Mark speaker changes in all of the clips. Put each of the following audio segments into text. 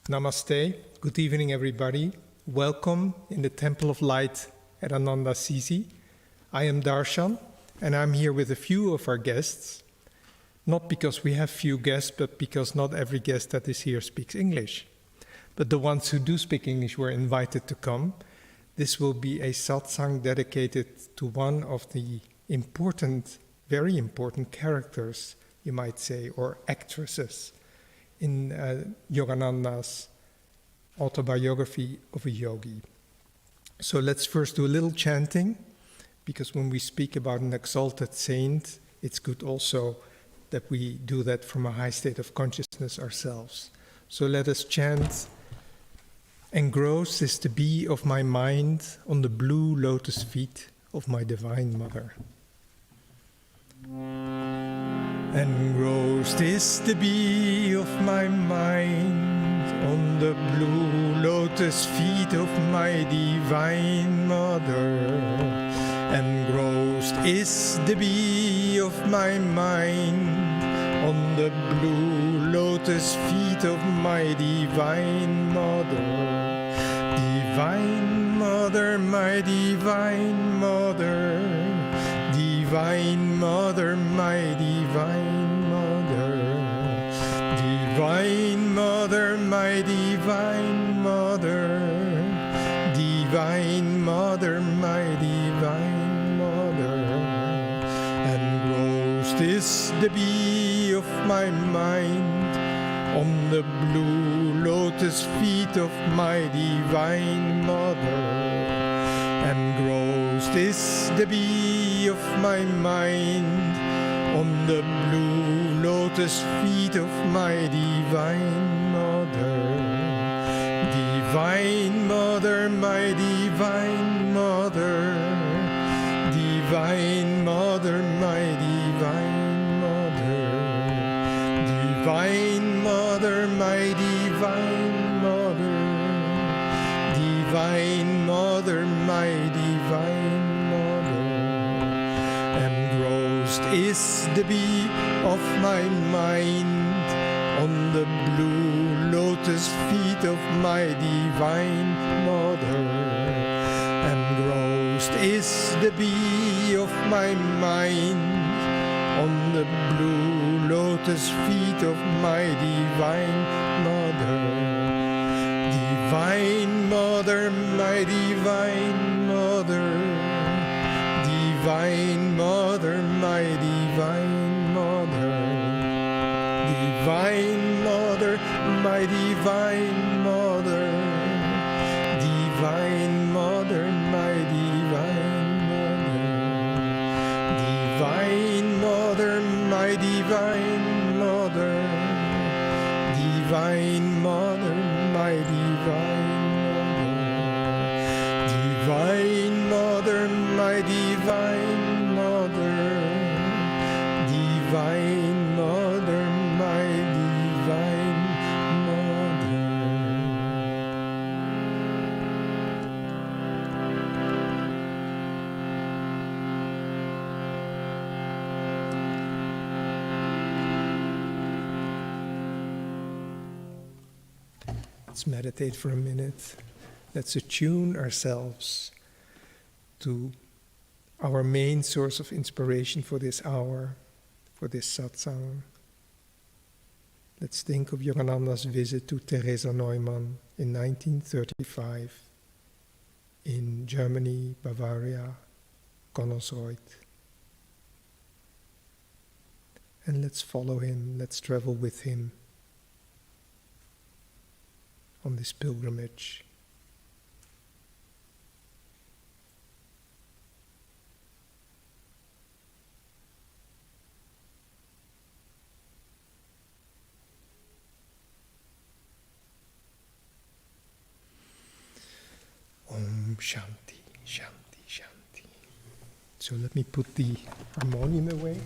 Speaker 1: Namaste. Good evening, everybody. Welcome in the Temple of Light at 𝗏𝗏𝗧𝗏. I am Darshan, and I'm here with a few of our guests. Not because we have few guests, but because not every guest that is here speaks English. But the ones who do speak English were invited to come. This will be a satsang dedicated to one of the important, very important characters, you might say, or actresses in Yogananda's Autobiography of a Yogi. So let's first do a little chanting, because when we speak about an exalted saint, it's good also that we do that from a high state of consciousness ourselves. So let us chant, "Engrossed is the bee of my mind on the blue lotus feet of my Divine Mother." Engrossed is the bee of my mind on the blue lotus feet of my Divine Mother. Engrossed is the bee of my mind on the blue lotus feet of my Divine Mother. Divine Mother, my Divine Mother. Divine Mother, my Divine Mother. Divine Mother, my Divine Mother. Divine Mother, my Divine Mother. Engrossed is the bee of my mind on the blue lotus feet of my Divine Mother. Engrossed is the bee of my mind on the blue lotus feet of my Divine Mother. Divine Mother, my Divine Mother. Divine Mother, my Divine Mother. Divine Mother, my Divine Mother. Divine Mother, my Divine Mother. Engrossed is the bee of my mind on the blue lotus feet of my Divine Mother. Engrossed is the bee of my mind on the blue lotus feet of my Divine Mother. Divine Mother, my Divine Mother. Divine Mother, my Divine Mother. Divine Mother, my Divine Mother. Divine Mother, my Divine Mother. Divine Mother, my Divine Mother. Divine Mother, my Divine Mother. Divine Mother, my Divine Mother. Divine Mother, my Divine Mother. Let's meditate for a minute. Let's attune ourselves to our main source of inspiration for this hour, for this satsang. Let's think of Yogananda's visit to Therese Neumann in 1935 in Germany, Bavaria, 𝗏𝗏𝗏𝗏. And let's follow him, let's travel with him on this pilgrimage. Om Shanti, Shanti, Shanti. So let me put the harmonium away.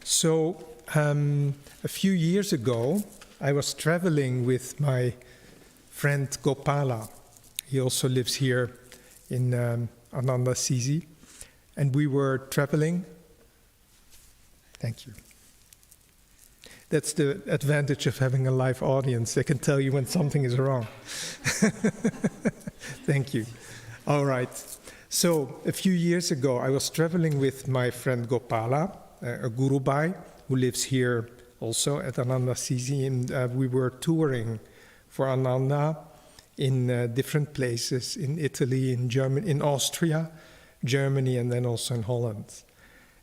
Speaker 1: So a few years ago, I was traveling with my friend Gopala. He also lives here in 𝗏𝗏𝗧𝗏. And we were traveling Thank you. That's the advantage of having a live audience. They can tell you when something is wrong. Thank you. All right. So a few years ago, I was traveling with my friend Gopala, a Guru Bhai, who lives here also at 𝗓𝗓𝗡𝗓, and we were touring for Ananda in different places in Italy, in Germany, in Austria, Germany, and then also in Holland.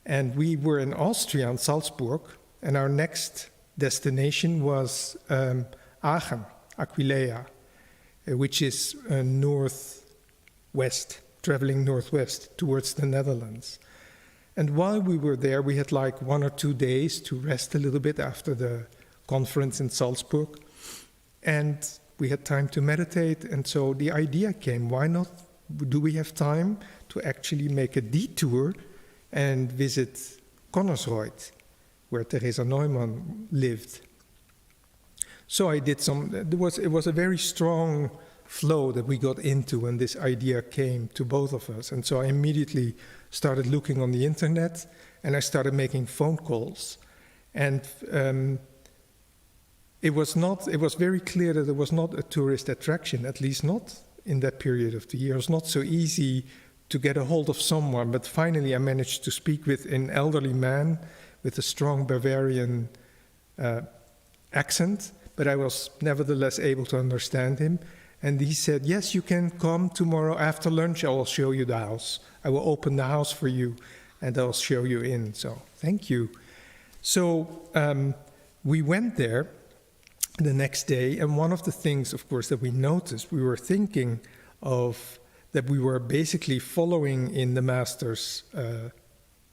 Speaker 1: And we were in Austria, in Salzburg, and our next destination was Aachen, Aquileia, which is northwest, traveling northwest towards the Netherlands. And while we were there, we had like 1 or 2 days to rest a little bit after the conference in Salzburg. And we had time to meditate. And so the idea came, why not, do we have time to actually make a detour and visit Connersreuth, where Therese Neumann lived. So I did it was a very strong flow that we got into when this idea came to both of us. And so I immediately started looking on the internet, and I started making phone calls. And it was very clear that it was not a tourist attraction, at least not in that period of the year. It was not so easy to get a hold of someone, but finally I managed to speak with an elderly man with a strong Bavarian accent, but I was nevertheless able to understand him. And he said, yes, you can come tomorrow after lunch, I will show you the house. I will open the house for you, and I'll show you in. So, thank you. So, we went there the next day, and one of the things, of course, that we noticed, we were thinking of that we were basically following in the master's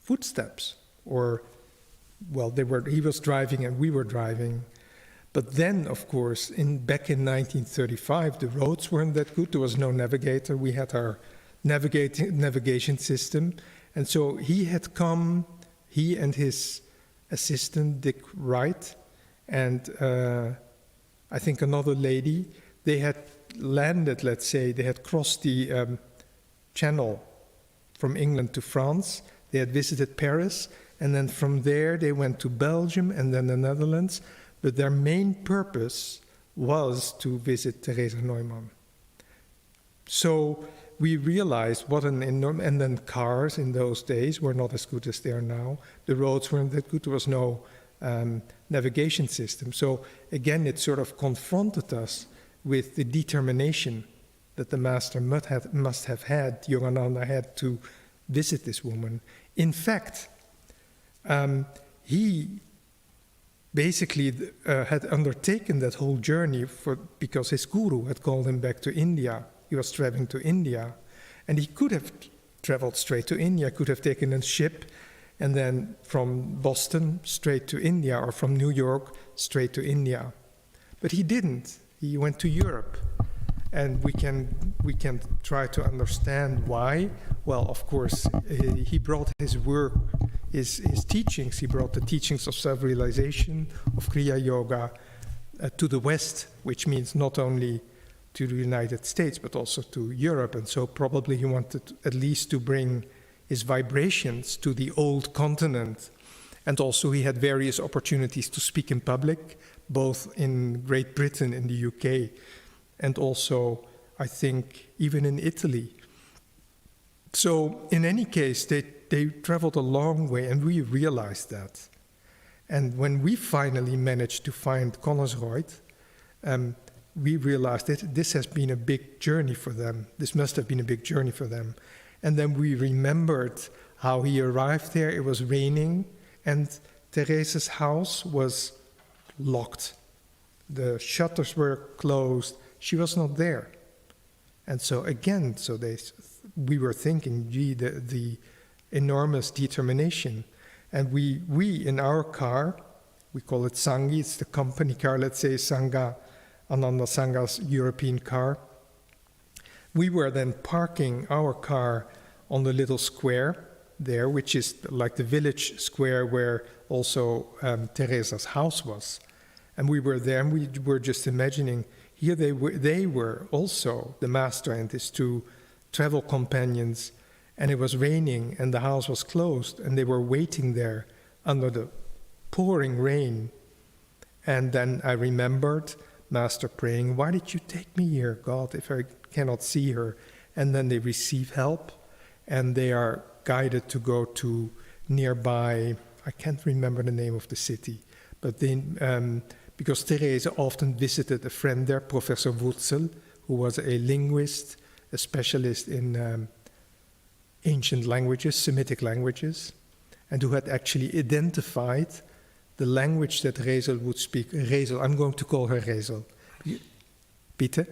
Speaker 1: footsteps, or, well, he was driving and we were driving. But then, of course, back in 1935, the roads weren't that good. There was no navigator. We had our navigation system. And so he had come, he and his assistant, Dick Wright, and I think another lady, they had landed, let's say, they had crossed the channel from England to France. They had visited Paris, and then from there they went to Belgium and then the Netherlands. But their main purpose was to visit Therese Neumann. So we realized what an enormous, and then cars in those days were not as good as they are now. The roads weren't that good. There was no navigation system. So again, it sort of confronted us with the determination that the master must have had, Yogananda had, to visit this woman. In fact, he basically had undertaken that whole journey because his guru had called him back to India. He was traveling to India, and he could have traveled straight to India, could have taken a ship, and then from Boston straight to India, or from New York straight to India. But he didn't. He went to Europe, and we can try to understand why. Well, of course, he brought his work, his teachings. He brought the teachings of self-realization, of Kriya Yoga, to the West, which means not only to the United States, but also to Europe. And so probably he wanted at least to bring his vibrations to the old continent. And also he had various opportunities to speak in public, both in Great Britain, in the UK, and also, I think, even in Italy. So in any case, they traveled a long way, and we realized that. And when we finally managed to find Connersreuth, we realized that this has been a big journey for them. This must have been a big journey for them. And then we remembered how he arrived there. It was raining, and Therese's house was locked. The shutters were closed. She was not there. And so again, we were thinking, gee, the enormous determination. And we in our car, we call it Sanghi, it's the company car, let's say Sangha, Ananda Sangha's European car. We were then parking our car on the little square there, which is like the village square where also Teresa's house was. And we were there, and we were just imagining, here they were also, the master and his two travel companions, and it was raining, and the house was closed, and they were waiting there under the pouring rain. And then I remembered Master praying, "Why did you take me here, God, if I cannot see her?" And then they receive help, and they are guided to go to nearby, I can't remember the name of the city, but then, because Teresa often visited a friend there, Professor �ฤτzel, who was a linguist, a specialist in ancient languages, Semitic languages, and who had actually identified the language that �ฤżel would speak. �ฤżel, I'm going to call her �ฤżel. Bitte?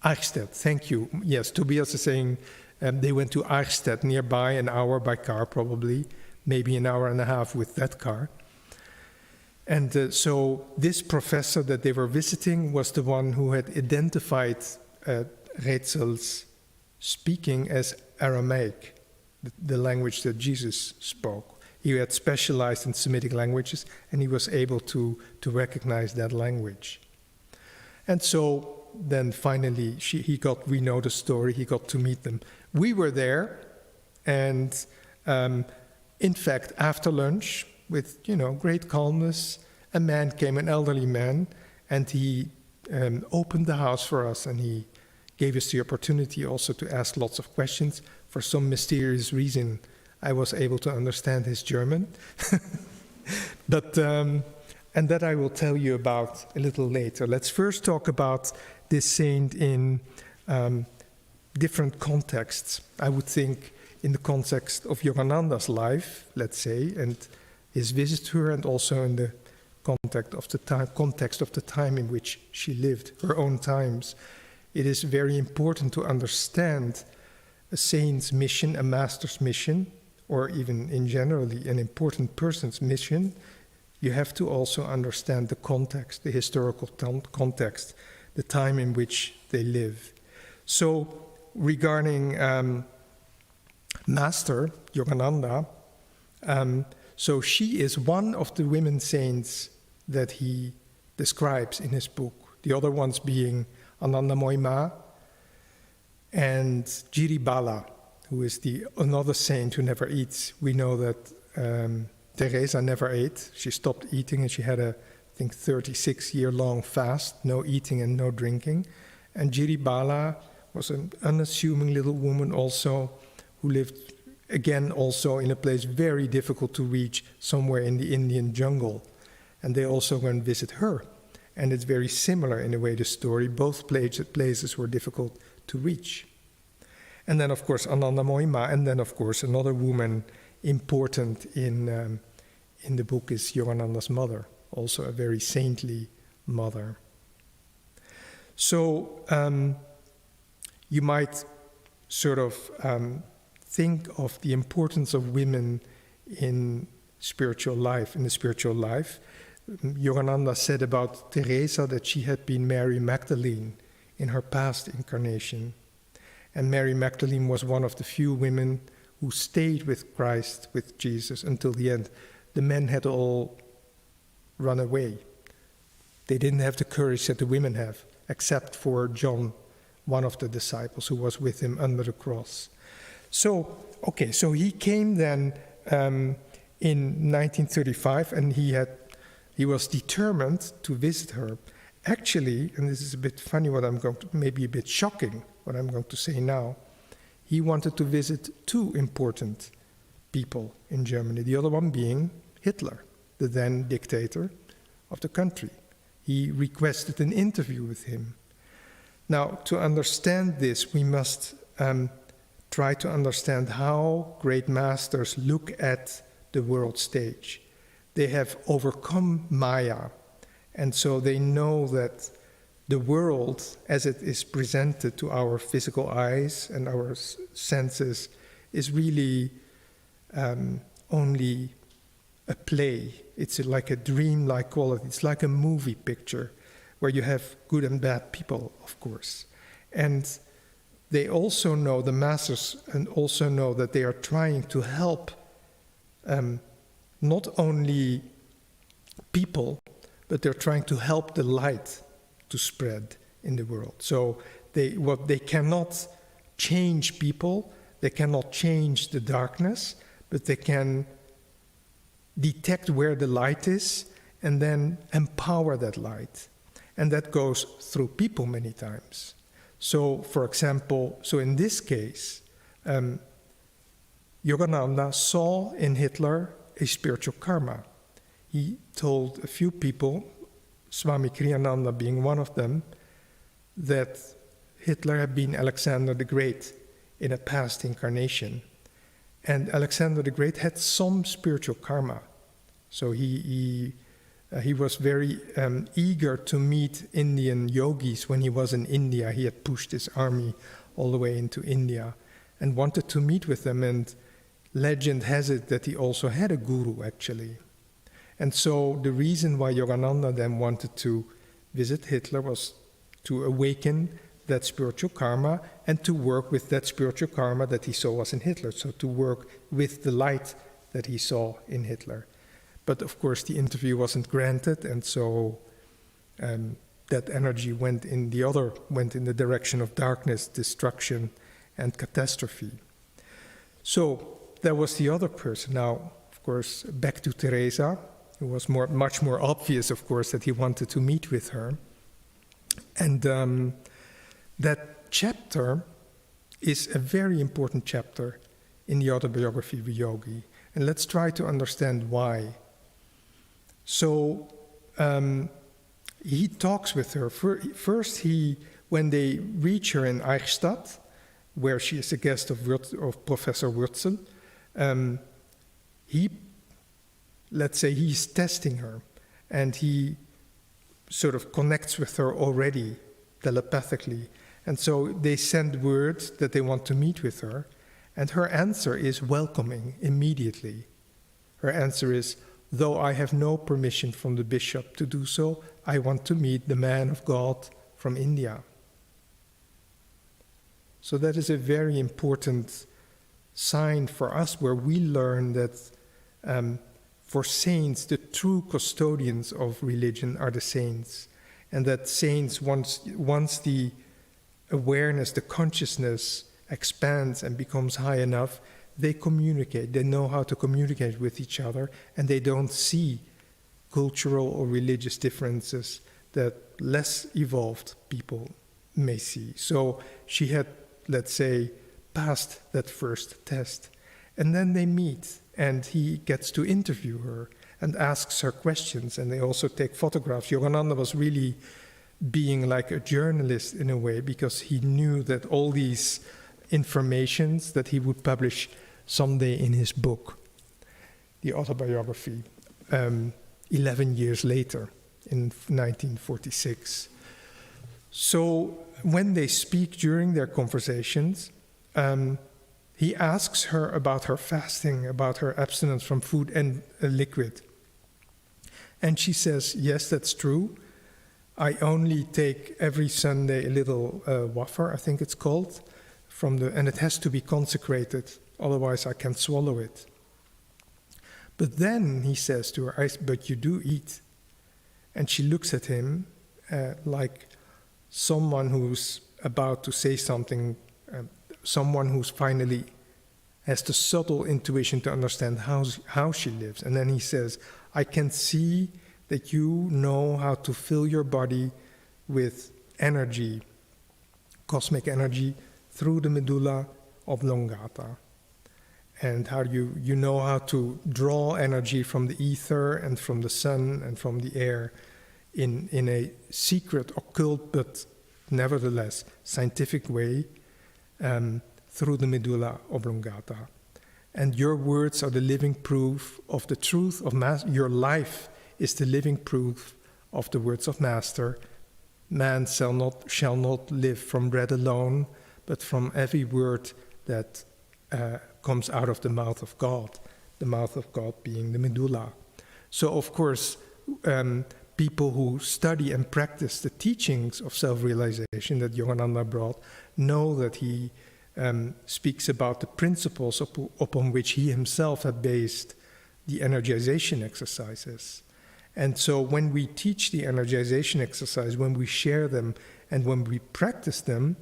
Speaker 1: Eichstätt, thank you. Yes, Tobias is saying they went to Eichstätt, nearby, an hour by car probably, maybe an hour and a half with that car. And so this professor that they were visiting was the one who had identified �ฤżel's speaking as Aramaic, the language that Jesus spoke. He had specialized in Semitic languages, and he was able to recognize that language. And so then finally, we know the story, he got to meet them. We were there, and in fact, after lunch, with great calmness, a man came, an elderly man, and he opened the house for us, and he gave us the opportunity also to ask lots of questions. For some mysterious reason, I was able to understand his German. But and that I will tell you about a little later. Let's first talk about this saint in different contexts. I would think in the context of Yogananda's life, let's say, and his visit to her, and also in the context of the time in which she lived, her own times. It is very important to understand a saint's mission, a master's mission, or even in generally an important person's mission. You have to also understand the context, the historical context, the time in which they live. So regarding Master Yogananda, so she is one of the women saints that he describes in his book. The other ones being Anandamoyi Ma and 𝗔𝗓𝗪, who is another saint who never eats. We know that Teresa never ate. She stopped eating, and she had a, I think, 36-year-long fast, no eating and no drinking. And 𝗔𝗓𝗪 was an unassuming little woman also, who lived, again, also in a place very difficult to reach, somewhere in the Indian jungle. And they also went and visit her. And it's very similar in a way, the story. Both places were difficult to reach. And then, of course, Anandamoyi Ma, and then, of course, another woman important in the book is Yogananda's mother, also a very saintly mother. So you might sort of think of the importance of women in spiritual life, in the spiritual life. Yogananda said about Teresa that she had been Mary Magdalene in her past incarnation. And Mary Magdalene was one of the few women who stayed with Christ, with Jesus, until the end. The men had all run away. They didn't have the courage that the women have, except for John, one of the disciples who was with him under the cross. So he came then in 1935, and he was determined to visit her. Actually, and this is a bit funny, maybe a bit shocking, what I'm going to say now, he wanted to visit two important people in Germany, the other one being Hitler, the then dictator of the country. He requested an interview with him. Now, to understand this, we must try to understand how great masters look at the world stage. They have overcome Maya, and so they know that the world, as it is presented to our physical eyes and our senses, is really only a play. It's like a dream-like quality. It's like a movie picture where you have good and bad people, of course. And they also know, the masters, and also know that they are trying to help not only people, but they're trying to help the light to spread in the world. So they cannot change people, they cannot change the darkness, but they can detect where the light is and then empower that light. And that goes through people many times. So, for example, in this case, Yogananda saw in Hitler a spiritual karma. He told a few people, Swami Kriyananda being one of them, that Hitler had been Alexander the Great in a past incarnation. And Alexander the Great had some spiritual karma. So he was very eager to meet Indian yogis when he was in India. He had pushed his army all the way into India and wanted to meet with them. And legend has it that he also had a guru, actually. And so the reason why Yogananda then wanted to visit Hitler was to awaken that spiritual karma and to work with that spiritual karma that he saw was in Hitler. So to work with the light that he saw in Hitler. But of course the interview wasn't granted, and so that energy went in the direction of darkness, destruction, and catastrophe. So that was the other person. Now, of course, back to Teresa. It was much more obvious, of course, that he wanted to meet with her. And that chapter is a very important chapter in the Autobiography of Yogi. And let's try to understand why. So he talks with her. First, when they reach her in Eichstätt, where she is a guest of Professor 𝗏𝗏𝗏, let's say he's testing her, and he sort of connects with her already telepathically. And so they send word that they want to meet with her, and her answer is welcoming immediately. Her answer is, though I have no permission from the bishop to do so, I want to meet the man of God from India. So that is a very important sign for us, where we learn that for saints, the true custodians of religion are the saints. And that saints, once the awareness, the consciousness expands and becomes high enough, they communicate. They know how to communicate with each other, and they don't see cultural or religious differences that less evolved people may see. So she had, let's say, passed that first test. And then they meet, and he gets to interview her and asks her questions, and they also take photographs. Yogananda was really being like a journalist in a way, because he knew that all these informations that he would publish someday in his book, the Autobiography, 11 years later, in 1946. So when they speak during their conversations, he asks her about her fasting, about her abstinence from food and liquid. And she says, yes, that's true. I only take every Sunday a little wafer, I think it's called, and it has to be consecrated, otherwise I can't swallow it. But then he says to her, but you do eat. And she looks at him like someone who's about to say something, someone who's finally has the subtle intuition to understand how she lives. And then he says, I can see that you know how to fill your body with energy, cosmic energy, through the medulla oblongata. And how you know how to draw energy from the ether and from the sun and from the air in a secret, occult, but nevertheless scientific way, through the medulla oblongata. And your words are the living proof of the truth of your life is the living proof of the words of Master. Man shall not live from bread alone, but from every word that comes out of the mouth of God, the mouth of God being the medulla. So, of course, people who study and practice the teachings of self-realization that Yogananda brought know that he speaks about the principles upon which he himself had based the energization exercises. And so when we teach the energization exercise, when we share them, and when we practice them,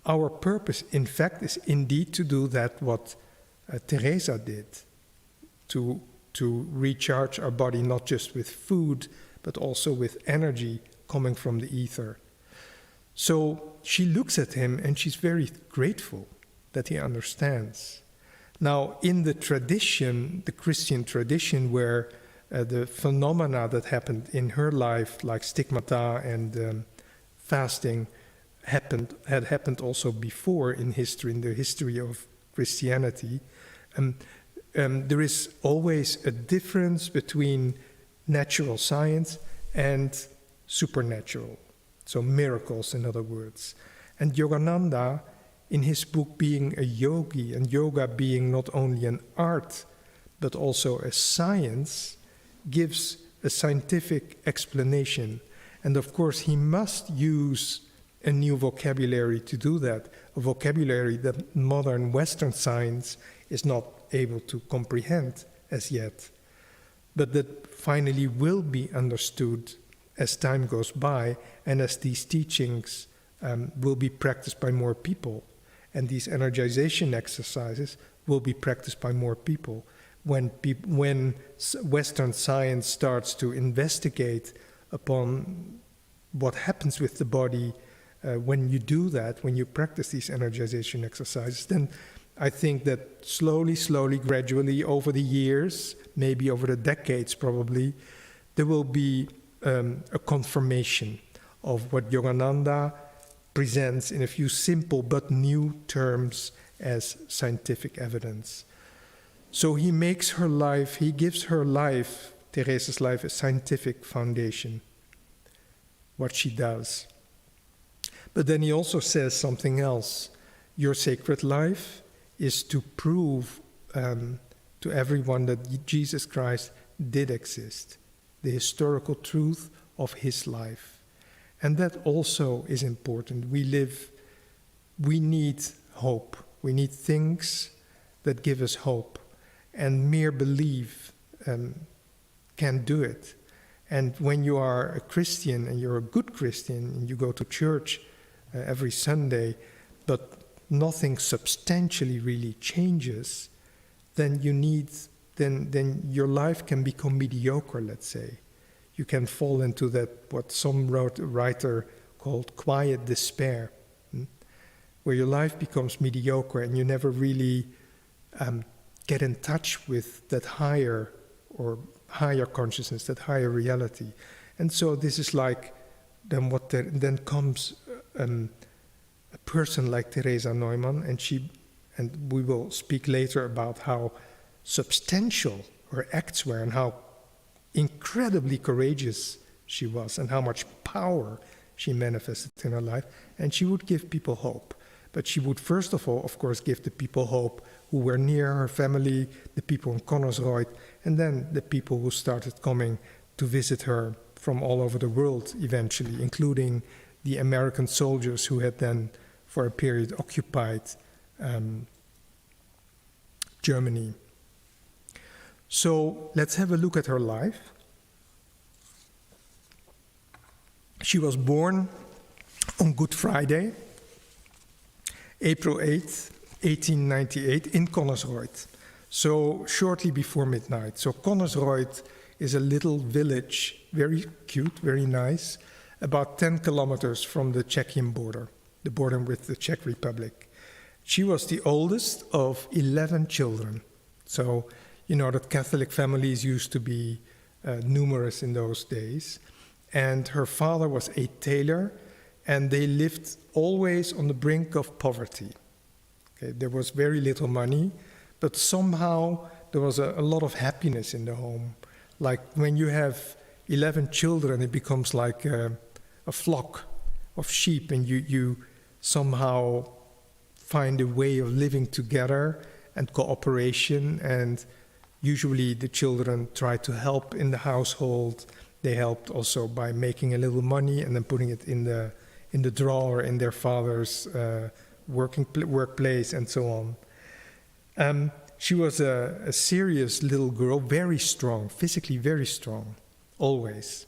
Speaker 1: our purpose, in fact, is indeed to do that what Teresa did, to recharge our body, not just with food, but also with energy coming from the ether. So she looks at him and she's very grateful that he understands. Now, in the tradition, the Christian tradition, where the phenomena that happened in her life, like stigmata and fasting, had happened also before in history, in the history of Christianity, there is always a difference between natural science and supernatural. So miracles, in other words. And Yogananda, in his book Being a Yogi, and yoga being not only an art, but also a science, gives a scientific explanation. And of course, he must use a new vocabulary to do that, a vocabulary that modern Western science is not able to comprehend as yet, but that finally will be understood as time goes by and as these teachings will be practiced by more people. And these energization exercises will be practiced by more people. When Western science starts to investigate upon what happens with the body when you do that, when you practice these energization exercises, then I think that slowly, gradually, over the years, maybe over the decades probably, there will be a confirmation of what Yogananda presents in a few simple but new terms as scientific evidence. So he makes her life, he gives her life, Theresa's life, a scientific foundation, what she does. But then he also says something else. Your sacred life is to prove to everyone that Jesus Christ did exist, the historical truth of his life. And that also is important. We need hope. We need things that give us hope. And mere belief can't do it. And when you are a Christian, and you're a good Christian, and you go to church every Sunday, but nothing substantially really changes, then then your life can become mediocre, let's say. You can fall into that, what some writer called quiet despair, where your life becomes mediocre and you never really get in touch with that higher consciousness, that higher reality. And so this is like then comes a person like Therese Neumann, and we will speak later about how substantial her acts were and how incredibly courageous she was and how much power she manifested in her life. And she would give people hope. But she would first of all, of course, give the people hope who were near her family, the people in 𝗏𝗏𝗏𝗏, and then the people who started coming to visit her from all over the world eventually, including the American soldiers who had then, for a period, occupied Germany. So let's have a look at her life. She was born on Good Friday, April 8th, 1898, in 𝗏𝗏𝗏𝗏, so shortly before midnight. So 𝗏𝗏𝗏𝗏 is a little village, very cute, very nice, about 10 kilometers from the Czechian border, the border with the Czech Republic. She was the oldest of 11 children. So, you know that Catholic families used to be numerous in those days. And her father was a tailor, and they lived always on the brink of poverty. Okay, there was very little money, but somehow there was a lot of happiness in the home. Like when you have 11 children, it becomes like a flock of sheep, and you somehow find a way of living together and cooperation. And usually the children try to help in the household. They helped also by making a little money and then putting it in the drawer in their father's workplace and so on. She was a serious little girl, very strong, physically very strong, always.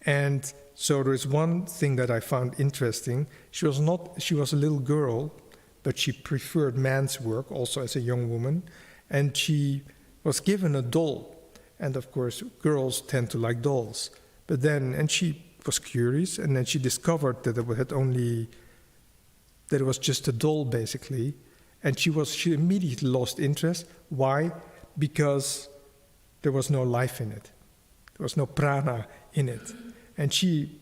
Speaker 1: And so there's one thing that I found interesting. She was a little girl, but she preferred man's work also as a young woman. And she was given a doll And of course, girls tend to like dolls. But then, and she was curious, and then she discovered that it was just a doll, basically. And she immediately lost interest. Why? Because there was no life in it. There was no prana in it. And she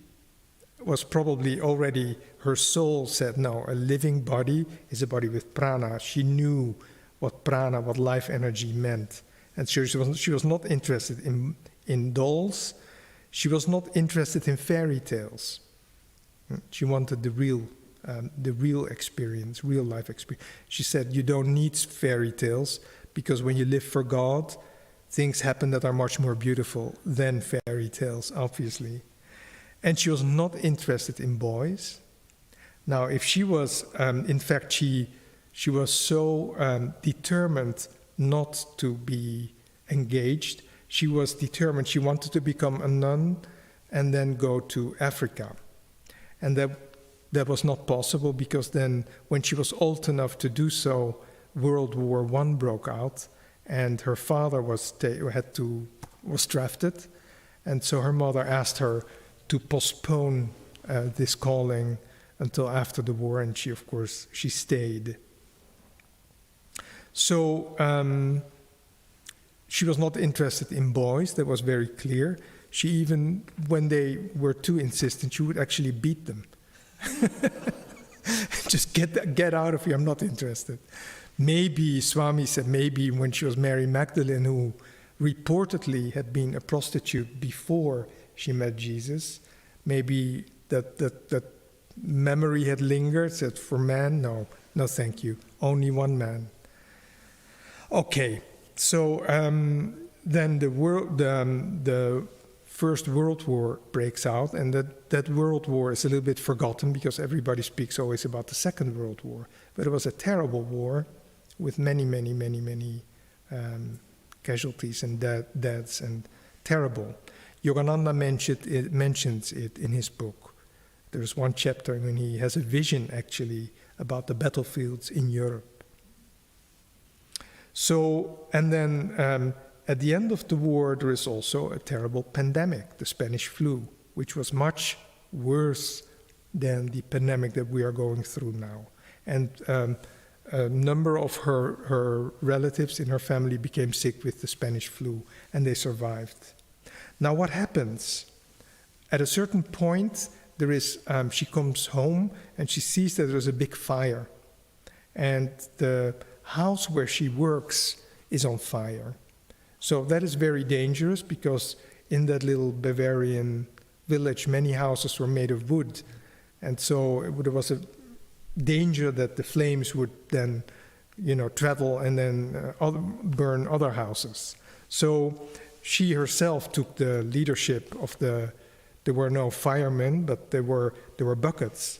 Speaker 1: was probably already, her soul said, no, a living body is a body with prana. She knew what prana, what life energy meant. And so she was not interested in dolls. She was not interested in fairy tales. She wanted the real experience, real life experience. She said, you don't need fairy tales, because when you live for God, things happen that are much more beautiful than fairy tales, obviously. And she was not interested in boys. Now, if she was, in fact, she was so determined not to be engaged. She was determined. She wanted to become a nun and then go to Africa. And that was not possible, because then when she was old enough to do so, World War I broke out, and her father was drafted. And so her mother asked her to postpone this calling until after the war, and she stayed. So she was not interested in boys, that was very clear. She even, when they were too insistent, she would actually beat them. Just get out of here, I'm not interested. Maybe, Swami said, maybe when she was Mary Magdalene, who reportedly had been a prostitute before she met Jesus, maybe that memory had lingered, said, for man, no thank you, only one man. Okay, so then the First World War breaks out, and that World War is a little bit forgotten, because everybody speaks always about the Second World War. But it was a terrible war with many casualties and deaths, and terrible. Yogananda mentions it in his book. There's one chapter when he has a vision, actually, about the battlefields in Europe. So, and then at the end of the war, there is also a terrible pandemic, the Spanish flu, which was much worse than the pandemic that we are going through now. And a number of her relatives in her family became sick with the Spanish flu, and they survived. Now, what happens? At a certain point, she comes home and she sees that there's a big fire, and the house where she works is on fire. So that is very dangerous, because in that little Bavarian village, many houses were made of wood. And so there was a danger that the flames would then, travel and then burn other houses. So she herself took the leadership of there were no firemen, but there were buckets.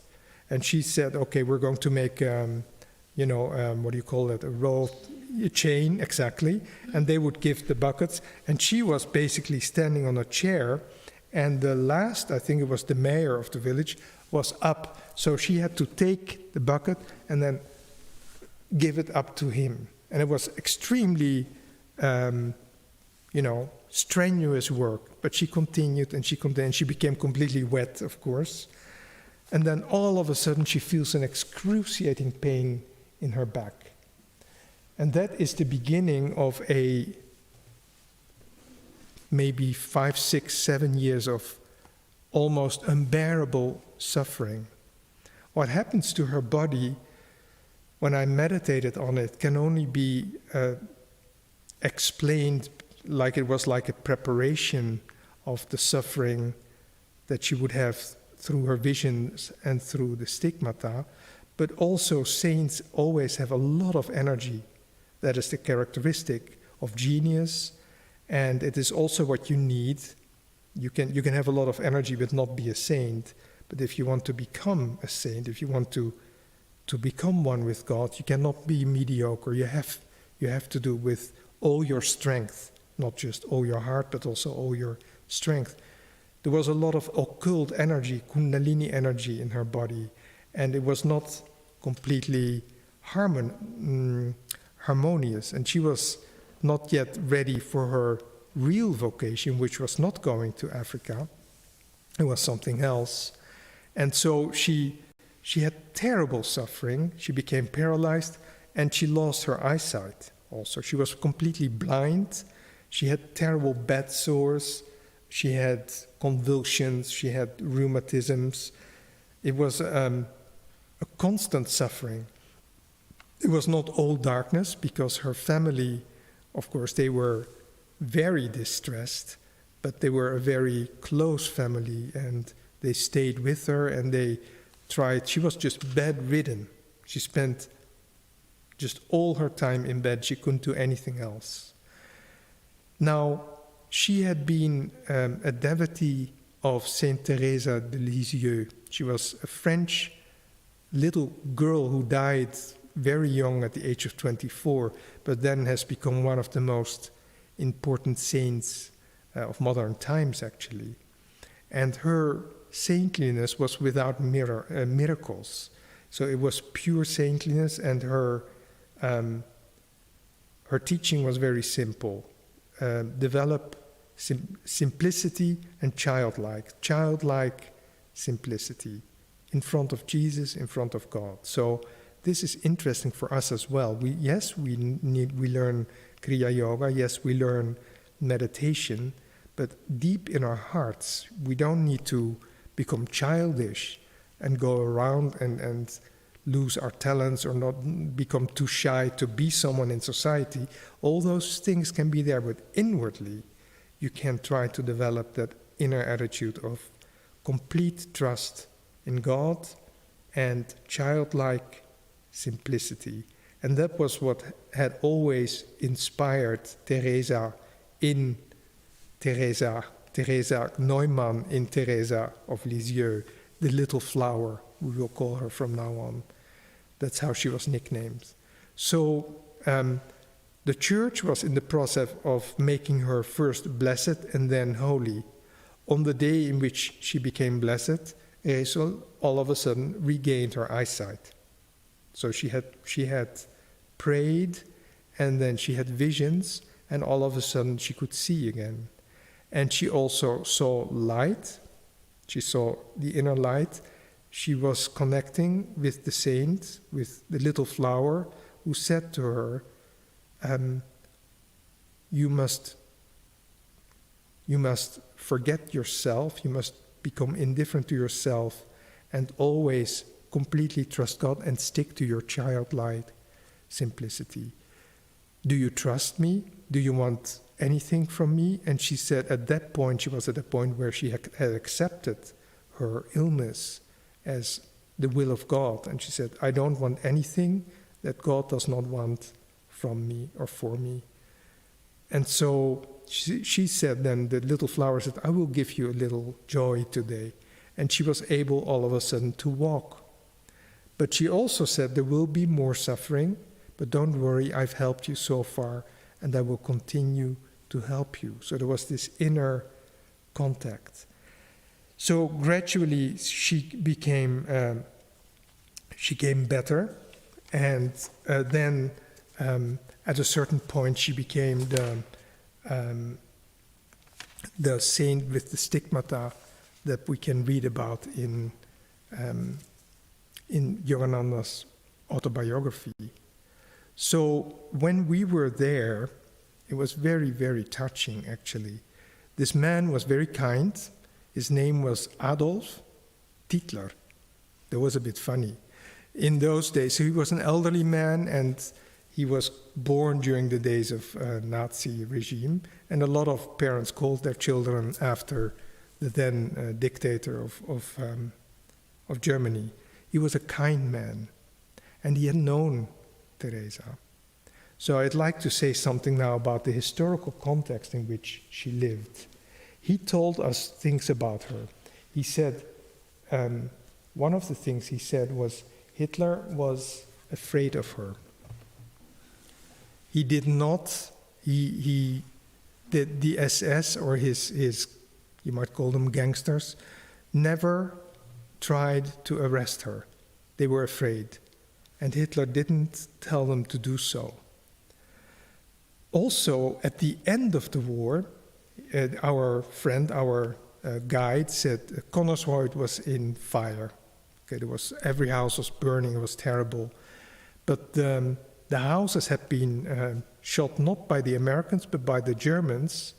Speaker 1: And she said, okay, we're going to make, what do you call it, a chain, exactly. And they would give the buckets. And she was basically standing on a chair. And the last, I think it was the mayor of the village, was up. So she had to take the bucket and then give it up to him. And it was extremely, strenuous work. But she continued and she became completely wet, of course. And then all of a sudden she feels an excruciating pain in her back. And that is the beginning of maybe 5, 6, 7 years of almost unbearable suffering. What happens to her body, when I meditated on it, can only be explained like it was like a preparation of the suffering that she would have through her visions and through the stigmata. But also, saints always have a lot of energy. That is the characteristic of genius, and it is also what you need. You can have a lot of energy but not be a saint. But if you want to become a saint, if you want to become one with God, you cannot be mediocre. You have to do with all your strength, not just all your heart, but also all your strength. There was a lot of occult energy, kundalini energy in her body, and it was not completely harmonious, and she was not yet ready for her real vocation, which was not going to Africa. It was something else. And so she had terrible suffering. She became paralyzed, and she lost her eyesight also. She was completely blind. She had terrible bed sores. She had convulsions. She had rheumatisms. It was a constant suffering. It was not all darkness, because her family, of course, they were very distressed, but they were a very close family, and they stayed with her, and they tried. She was just bedridden. She spent just all her time in bed. She couldn't do anything else. Now, she had been a devotee of Saint Teresa de Lisieux. She was a French little girl who died very young at the age of 24, but then has become one of the most important saints of modern times, actually. And her saintliness was without miracles. So it was pure saintliness, and her teaching was very simple. Develop simplicity and childlike simplicity in front of Jesus, in front of God. So this is interesting for us as well. We learn Kriya Yoga, yes, we learn meditation, but deep in our hearts, we don't need to become childish and go around and lose our talents or not become too shy to be someone in society. All those things can be there, but inwardly, you can try to develop that inner attitude of complete trust in God and childlike simplicity. And that was what had always inspired Teresa in Therese Neumann in Teresa of Lisieux, the little flower, we will call her from now on. That's how she was nicknamed. So the church was in the process of making her first blessed and then holy. On the day in which she became blessed, Theresa all of a sudden regained her eyesight. So she had prayed, and then she had visions, and all of a sudden she could see again. And she also saw light. She saw the inner light. She was connecting with the saint, with the little flower, who said to her, you must forget yourself, you must become indifferent to yourself, and always completely trust God and stick to your childlike simplicity. Do you trust me? Do you want anything from me? And she said at that point, she was at a point where she had accepted her illness as the will of God. And she said, I don't want anything that God does not want from me or for me. And so she said then, the little flower said, I will give you a little joy today. And she was able all of a sudden to walk. But she also said, there will be more suffering, but don't worry, I've helped you so far, and I will continue to help you. So there was this inner contact. So gradually she became better, and then at a certain point she became the saint with the stigmata that we can read about in Yogananda's Autobiography. So when we were there, it was very, very touching, actually. This man was very kind. His name was Adolf Hitler. That was a bit funny. In those days, so he was an elderly man, and he was born during the days of Nazi regime, and a lot of parents called their children after the then dictator of Germany. He was a kind man, and he had known Teresa. So I'd like to say something now about the historical context in which she lived. He told us things about her. He said, one of the things he said was, Hitler was afraid of her. He did not, the SS or his, you might call them gangsters, never tried to arrest her. They were afraid. And Hitler didn't tell them to do so. Also, at the end of the war, our friend, our guide said 𝗏𝗏𝗧𝗏𝗏 was in fire. Okay, every house was burning, it was terrible. But the houses had been shot not by the Americans, but by the Germans,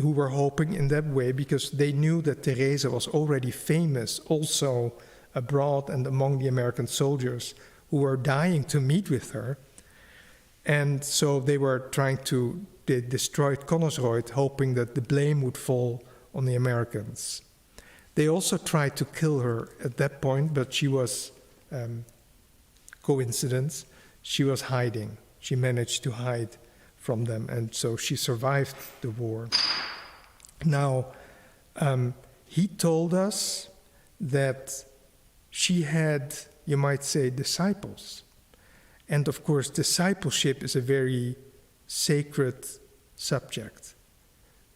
Speaker 1: who were hoping in that way, because they knew that Teresa was already famous also abroad and among the American soldiers who were dying to meet with her. And so they destroyed 𝗏𝗏𝗧𝗏𝗏, hoping that the blame would fall on the Americans. They also tried to kill her at that point, but she was, coincidence, she was hiding. She managed to hide from them, and so she survived the war. Now, he told us that she had, you might say, disciples. And of course, discipleship is a very sacred subject.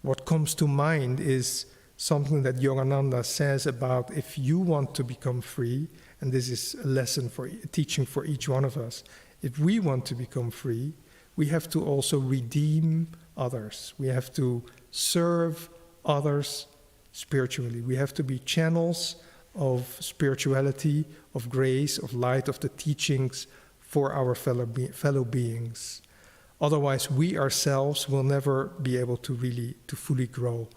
Speaker 1: What comes to mind is something that Yogananda says about if you want to become free, and this is a lesson for teaching for each one of us, if we want to become free, we have to also redeem others. We have to serve others spiritually. We have to be channels of spirituality, of grace, of light, of the teachings for our fellow beings. Otherwise, we ourselves will never be able to fully grow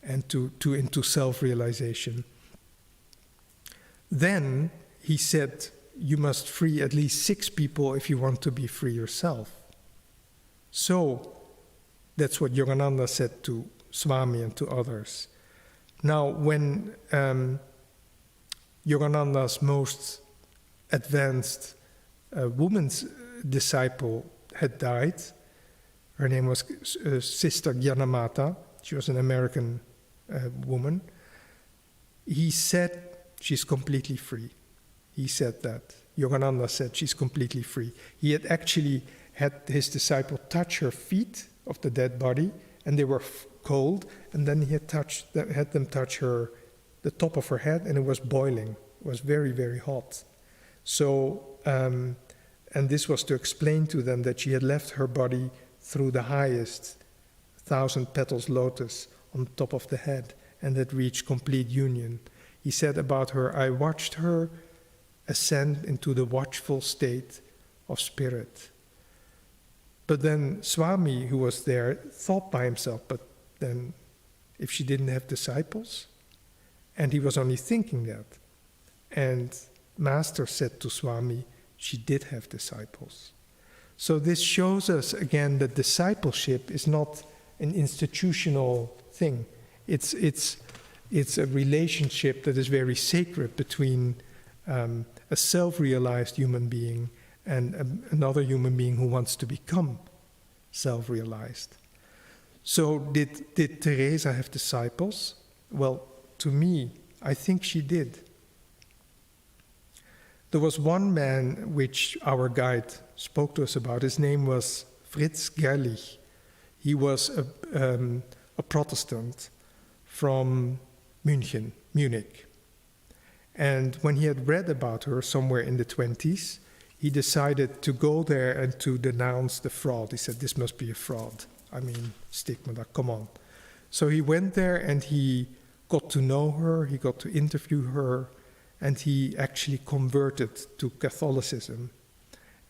Speaker 1: and into self-realization. Then he said, you must free at least 6 people if you want to be free yourself. So that's what Yogananda said to Swami and to others. Now, when Yogananda's most advanced woman's disciple had died, her name was Sister Gyanamata, she was an American woman, he said she's completely free. He said that. Yogananda said she's completely free. He had actually had his disciple touch her feet of the dead body, and they were cold, and then he had them touch the top of her head, and it was boiling. It was very, very hot. So, and this was to explain to them that she had left her body through the highest 1,000 petals lotus on top of the head, and had reached complete union. He said about her, I watched her ascend into the watchful state of spirit. But then Swami, who was there, thought by himself, but then if she didn't have disciples? And he was only thinking that. And Master said to Swami, she did have disciples. So this shows us again that discipleship is not an institutional thing. It's a relationship that is very sacred between a self-realized human being and another human being who wants to become self-realized. So did Teresa have disciples? Well, to me, I think she did. There was one man which our guide spoke to us about. His name was Fritz Gerlich. He was a Protestant from Munich. And when he had read about her somewhere in the 20s, he decided to go there and to denounce the fraud. He said, this must be a fraud. I mean, stigmata, come on. So he went there and he got to know her, he got to interview her, and he actually converted to Catholicism.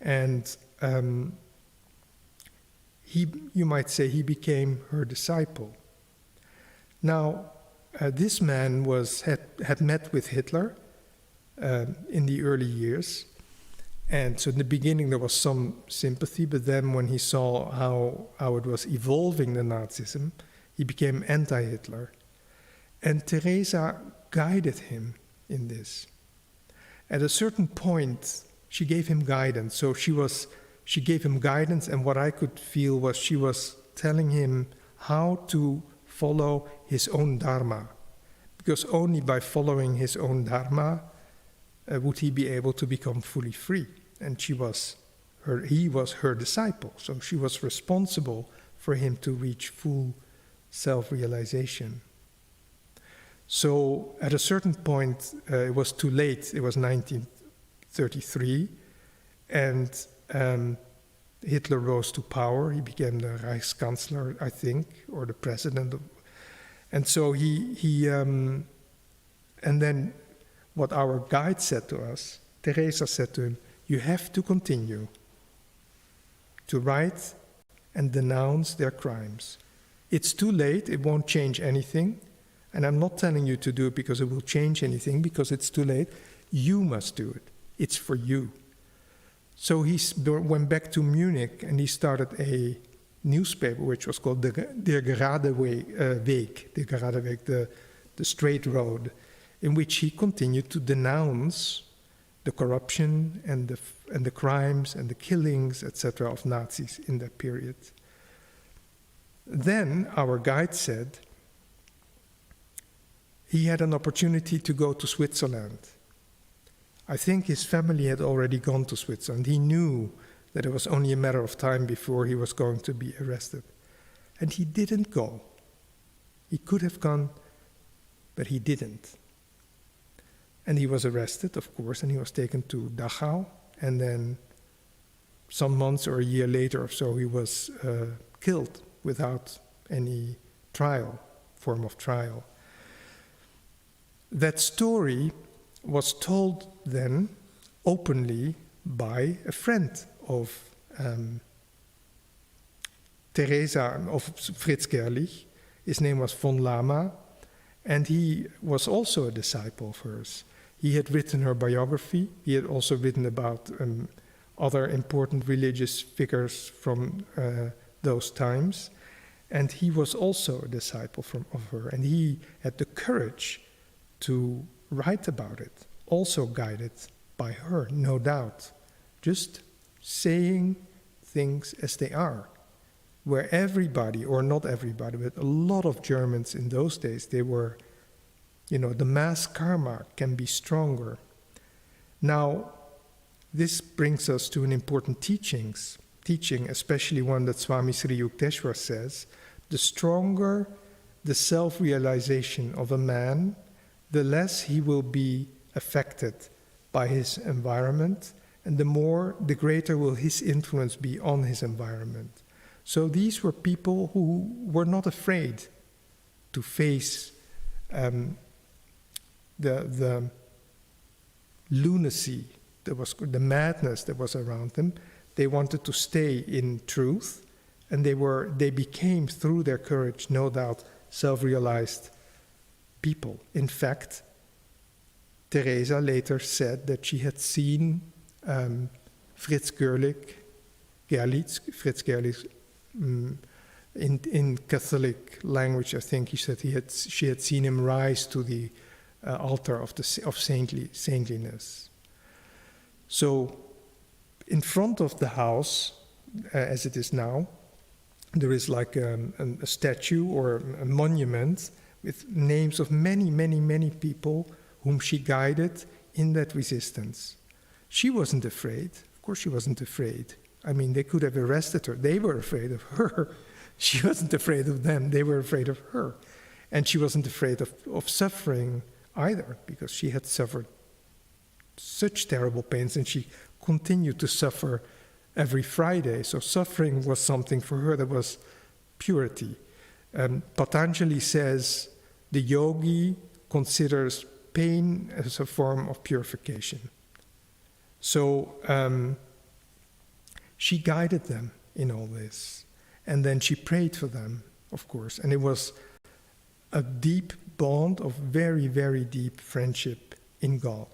Speaker 1: And you might say he became her disciple. Now, this man had met with Hitler in the early years. And so in the beginning there was some sympathy, but then when he saw how it was evolving, the Nazism, he became anti-Hitler. And Teresa guided him in this. At a certain point, she gave him guidance. So she gave him guidance, and what I could feel was she was telling him how to follow his own dharma. Because only by following his own dharma would he be able to become fully free. And he was her disciple, so she was responsible for him to reach full self-realization. So at a certain point, it was too late. It was 1933, and Hitler rose to power. He became the Reichskanzler, I think, or the president. And so and then what our guide said to us, Teresa said to him, you have to continue to write and denounce their crimes. It's too late, it won't change anything. And I'm not telling you to do it because it will change anything, because it's too late. You must do it. It's for you. So he went back to Munich and he started a newspaper which was called 𝗓𝗏𝗡, the straight road, in which he continued to denounce the corruption and the crimes and the killings, etc., of Nazis in that period. Then our guide said he had an opportunity to go to Switzerland. I think his family had already gone to Switzerland. He knew that it was only a matter of time before he was going to be arrested. And he didn't go. He could have gone, but he didn't. And he was arrested, of course, and he was taken to Dachau. And then some months or a year later or so, he was killed without any form of trial. That story was told then openly by a friend of Teresa, of Frits Gerlich. His name was von Lama, and he was also a disciple of hers. He had written her biography. He had also written about other important religious figures from those times. And he was also a disciple of her. And he had the courage to write about it, also guided by her, no doubt. Just saying things as they are. Where everybody, or not everybody, but a lot of Germans in those days, they were, the mass karma can be stronger. Now, this brings us to an important teaching, especially one that Swami Sri Yukteswar says, the stronger the self-realization of a man, the less he will be affected by his environment, and the greater will his influence be on his environment. So these were people who were not afraid to face the lunacy, the madness that was around them. They wanted to stay in truth, and they became, through their courage, no doubt, self-realized people. In fact, Teresa later said that she had seen Frits Gerlich, in Catholic language, I think he said she had seen him rise to the altar of saintliness. So, in front of the house, as it is now, there is like a statue or a monument with names of many, many, many people whom she guided in that resistance. She wasn't afraid. Of course she wasn't afraid. I mean, they could have arrested her. They were afraid of her. She wasn't afraid of them. They were afraid of her. And she wasn't afraid of suffering either, because she had suffered such terrible pains, and she continued to suffer every Friday. So suffering was something for her that was purity. Patanjali says the yogi considers pain as a form of purification. So she guided them in all this. And then she prayed for them, of course. And it was a deep bond of very, very deep friendship in God.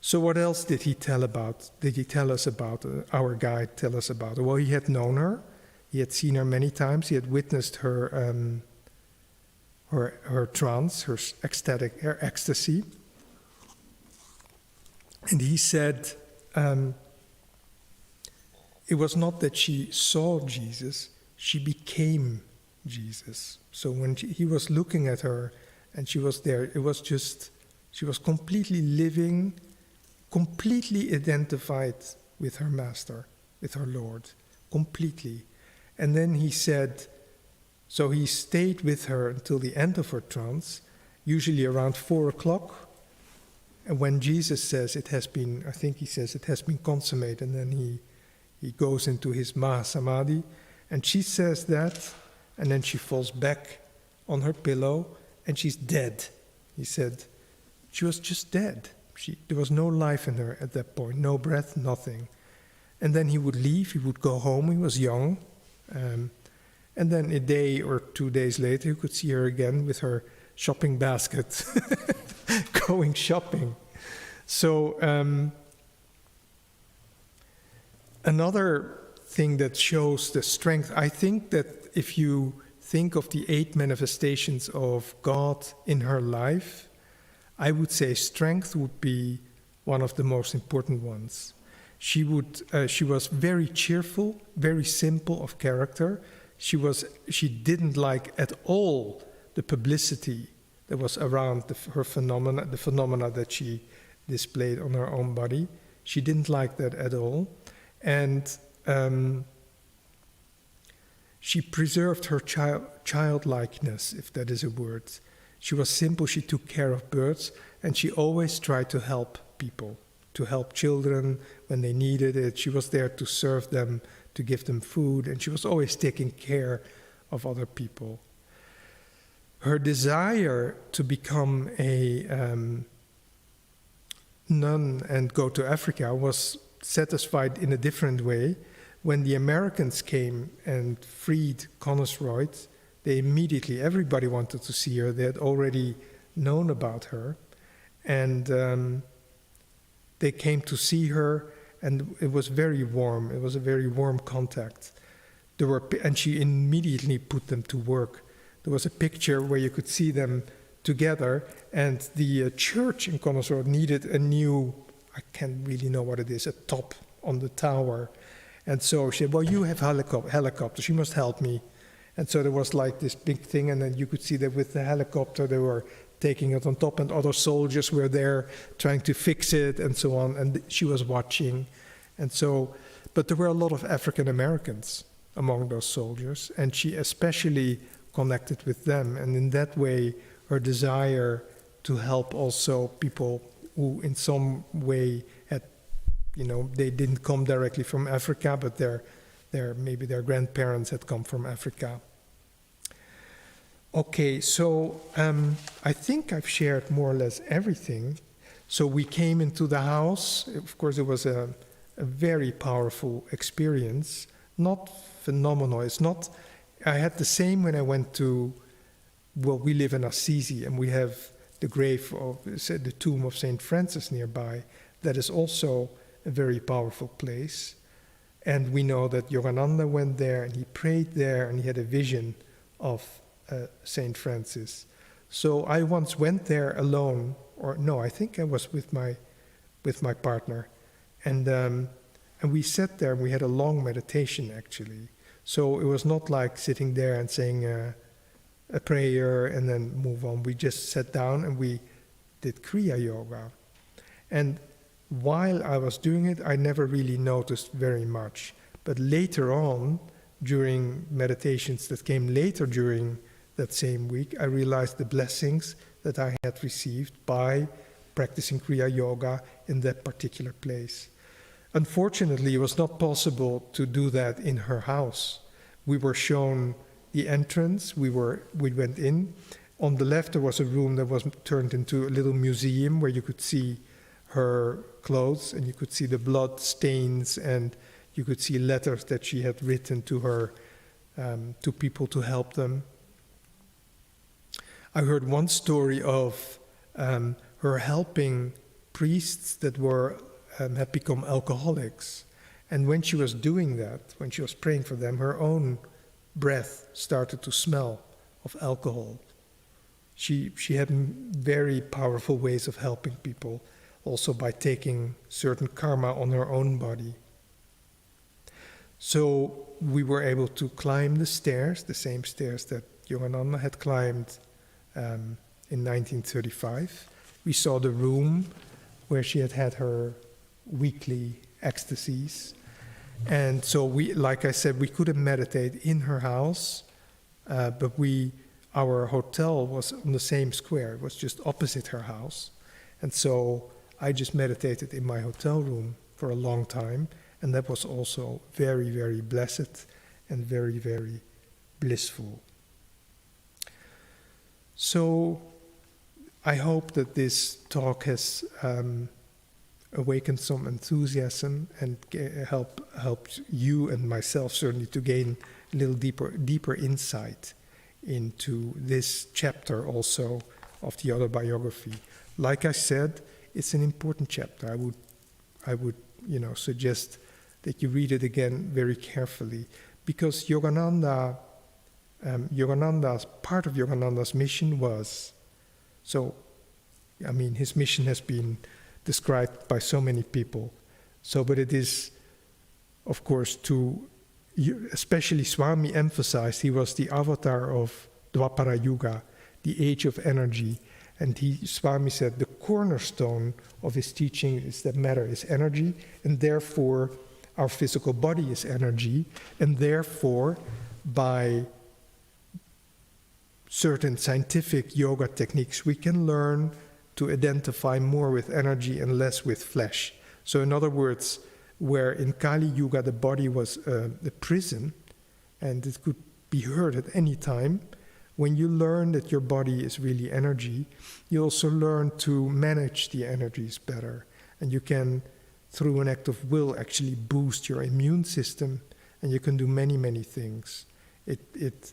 Speaker 1: So what else did he tell us about, our guide tell us about? Well, he had known her. He had seen her many times. He had witnessed her trance, her ecstasy. And he said, it was not that she saw Jesus, she became Jesus. So when he was looking at her and she was there, it was just, she was completely living, completely identified with her master, with her Lord, completely. And then he said, so he stayed with her until the end of her trance, usually around 4 o'clock. And when Jesus says it has been, I think he says it has been consummated, and then he goes into his 𝗓𝗧𝗦𝗔𝗡, and she says that, and then she falls back on her pillow, and she's dead. He said she was just dead. There was no life in her at that point, no breath, nothing. And then he would leave, he would go home, he was young. And then a day or 2 days later, you could see her again with her shopping basket, going shopping. So another thing that shows the strength, I think that if you think of the 8 manifestations of God in her life, I would say strength would be one of the most important ones. She was very cheerful, very simple of character. She didn't like at all the publicity that was around her phenomena, the phenomena that she displayed on her own body. She didn't like that at all. And she preserved her childlikeness, if that is a word. She was simple, she took care of birds, and she always tried to help people, to help children when they needed it. She was there to serve them, to give them food, and she was always taking care of other people. Her desire to become a nun and go to Africa was satisfied in a different way. When the Americans came and freed 𝗏𝗏𝗏, they immediately, everybody wanted to see her. They had already known about her. And they came to see her, and it was very warm. It was a very warm contact. And she immediately put them to work. There was a picture where you could see them together, and the church in 𝗏𝗏𝗏 needed a new, I can't really know what it is, a top on the tower. And so she said, well, you have helicopters, you must help me. And so there was like this big thing, and then you could see that with the helicopter they were taking it on top, and other soldiers were there trying to fix it and so on, and she was watching. And so, but there were a lot of African Americans among those soldiers, and she especially connected with them, and in that way her desire to help also people who in some way had, they didn't come directly from Africa, but maybe their grandparents had come from Africa. Okay, so I think I've shared more or less everything. So we came into the house. Of course, it was a very powerful experience, not phenomenal. It's not, I had the same when I went to, well, we live in Assisi, and we have the grave of the tomb of St. Francis nearby. That is also a very powerful place. And we know that Yogananda went there, and he prayed there, and he had a vision of St. Francis. So I once went there alone, or no, I think I was with my partner, and we sat there and we had a long meditation actually. So it was not like sitting there and saying a prayer and then move on. We just sat down and we did Kriya Yoga. And while I was doing it, I never really noticed very much. But later on, during meditations that came later during that same week, I realized the blessings that I had received by practicing Kriya Yoga in that particular place. Unfortunately, it was not possible to do that in her house. We were shown the entrance, we went in. On the left there was a room that was turned into a little museum where you could see her clothes, and you could see the blood stains, and you could see letters that she had written to her, to people to help them. I heard one story of her helping priests that had become alcoholics. And when she was doing that, when she was praying for them, her own breath started to smell of alcohol. She had very powerful ways of helping people, also by taking certain karma on her own body. So we were able to climb the stairs, the same stairs that Yogananda had climbed in 1935. We saw the room where she had her weekly ecstasies. And so like I said, we couldn't meditate in her house, but our hotel was on the same square. It was just opposite her house. And so I just meditated in my hotel room for a long time, and that was also very, very blessed and very, very blissful. So I hope that this talk has awakened some enthusiasm and helped you and myself certainly to gain a little deeper insight into this chapter also of the autobiography. Like I said, it's an important chapter. I would suggest that you read it again very carefully, because Yogananda, part of Yogananda's mission was, his mission has been described by so many people. But it is, of course, especially Swami emphasized, he was the avatar of Dwapara Yuga, the age of energy. And Swami said the cornerstone of his teaching is that matter is energy, and therefore our physical body is energy, and therefore by certain scientific yoga techniques we can learn to identify more with energy and less with flesh. So in other words, where in Kali Yuga the body was the prison and it could be hurt at any time, when you learn that your body is really energy, you also learn to manage the energies better. And you can, through an act of will, actually boost your immune system, and you can do many, many things. It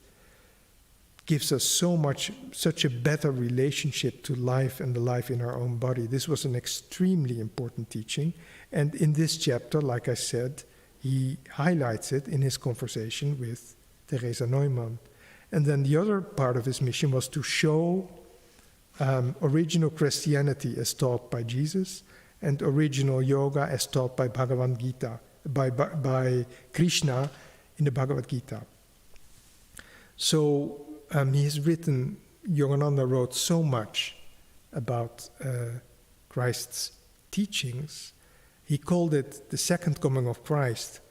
Speaker 1: gives us such a better relationship to life and the life in our own body. This was an extremely important teaching. And in this chapter, like I said, he highlights it in his conversation with Therese Neumann. And then the other part of his mission was to show original Christianity as taught by Jesus and original yoga as taught by Bhagavad Gita, by Krishna in the Bhagavad Gita. So he has written, Yogananda wrote so much about Christ's teachings. He called it the second coming of Christ,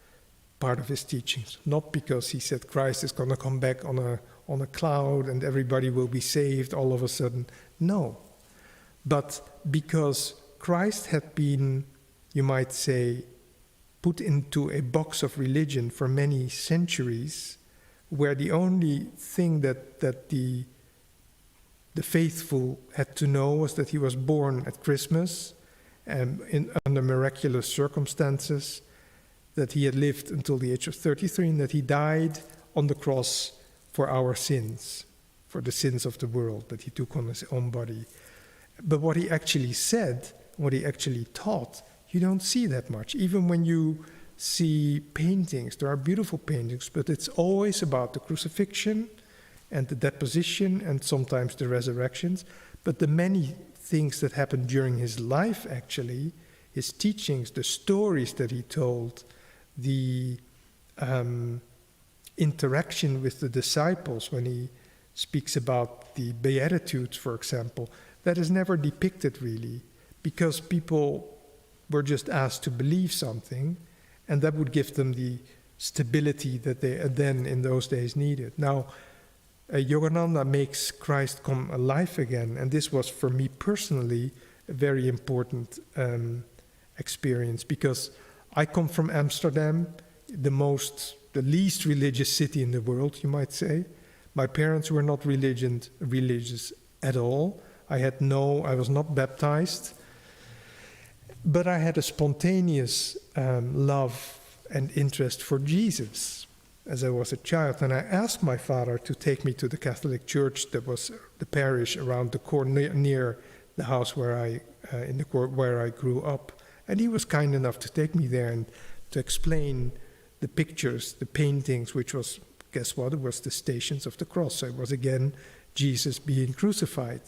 Speaker 1: part of his teachings, not because he said Christ is going to come back on a cloud and everybody will be saved all of a sudden. No, but because Christ had been, you might say, put into a box of religion for many centuries, where the only thing that the faithful had to know was that he was born at Christmas under miraculous circumstances, that he had lived until the age of 33, and that he died on the cross for our sins, for the sins of the world that he took on his own body. But what he actually said, what he actually taught, you don't see that much. Even when you see paintings, there are beautiful paintings, but it's always about the crucifixion and the deposition and sometimes the resurrections. But the many things that happened during his life, actually, his teachings, the stories that he told, the interaction with the disciples when he speaks about the Beatitudes, for example, that is never depicted really, because people were just asked to believe something, and that would give them the stability that they then in those days needed. Now, Yogananda makes Christ come alive again, and this was for me personally a very important experience, because I come from Amsterdam, the least religious city in the world, you might say. My parents were not religious at all. I was not baptized, but I had a spontaneous love and interest for Jesus as I was a child, and I asked my father to take me to the Catholic church that was the parish around the corner near the house where I grew up, and he was kind enough to take me there and to explain the pictures, the paintings, which was, guess what, it was the Stations of the Cross. So it was again Jesus being crucified.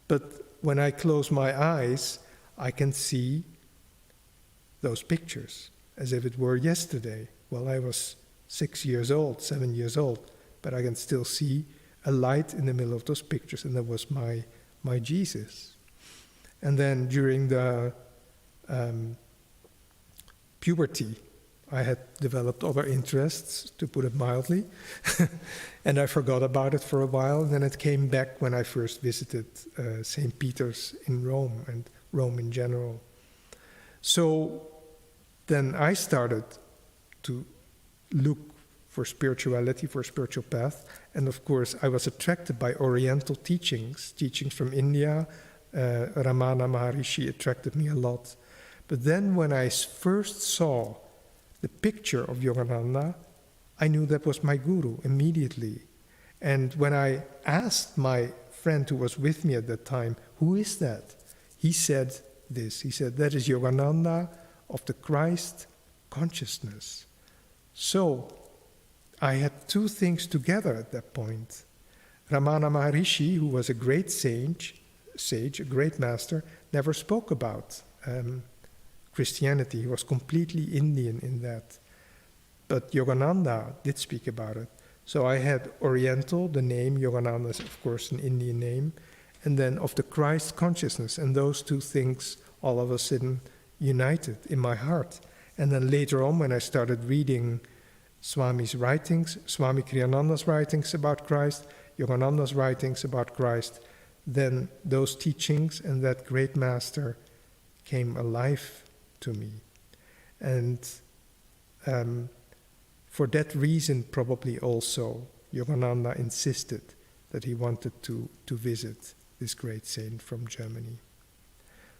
Speaker 1: But when I close my eyes, I can see those pictures as if it were yesterday. Well, I was 7 years old, but I can still see a light in the middle of those pictures, and that was my Jesus. And then during the puberty, I had developed other interests, to put it mildly, and I forgot about it for a while. And then it came back when I first visited St. Peter's in Rome, and Rome in general. So then I started to look for spirituality, for spiritual path, and of course I was attracted by Oriental teachings from India. Ramana Maharishi attracted me a lot. But then when I first saw the picture of Yogananda, I knew that was my guru immediately. And when I asked my friend who was with me at that time, who is that? He said this. He said, that is Yogananda of the Christ consciousness. So I had two things together at that point. Ramana Maharishi, who was a great sage, a great master, never spoke about Christianity. He was completely Indian in that. But Yogananda did speak about it. So I had Oriental, the name, Yogananda is of course an Indian name, and then of the Christ consciousness, and those two things all of a sudden united in my heart. And then later on when I started reading Swami's writings, Swami Kriyananda's writings about Christ, Yogananda's writings about Christ, then those teachings and that great master came alive to me. And for that reason, probably also, Yogananda insisted that he wanted to visit this great saint from Germany.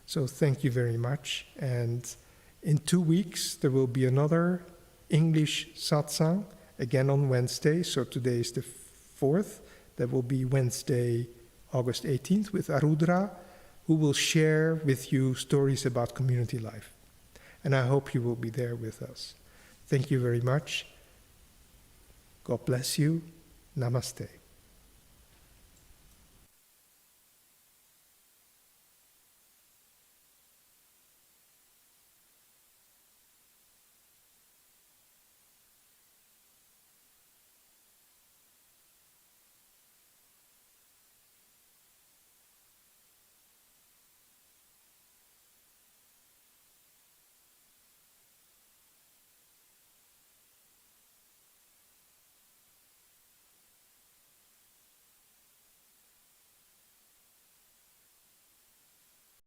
Speaker 1: So thank you very much. And in 2 weeks, there will be another English satsang, again on Wednesday. So today is the 4th. That will be Wednesday, August 18th, with Arudra, who will share with you stories about community life. And I hope you will be there with us. Thank you very much. God bless you. Namaste.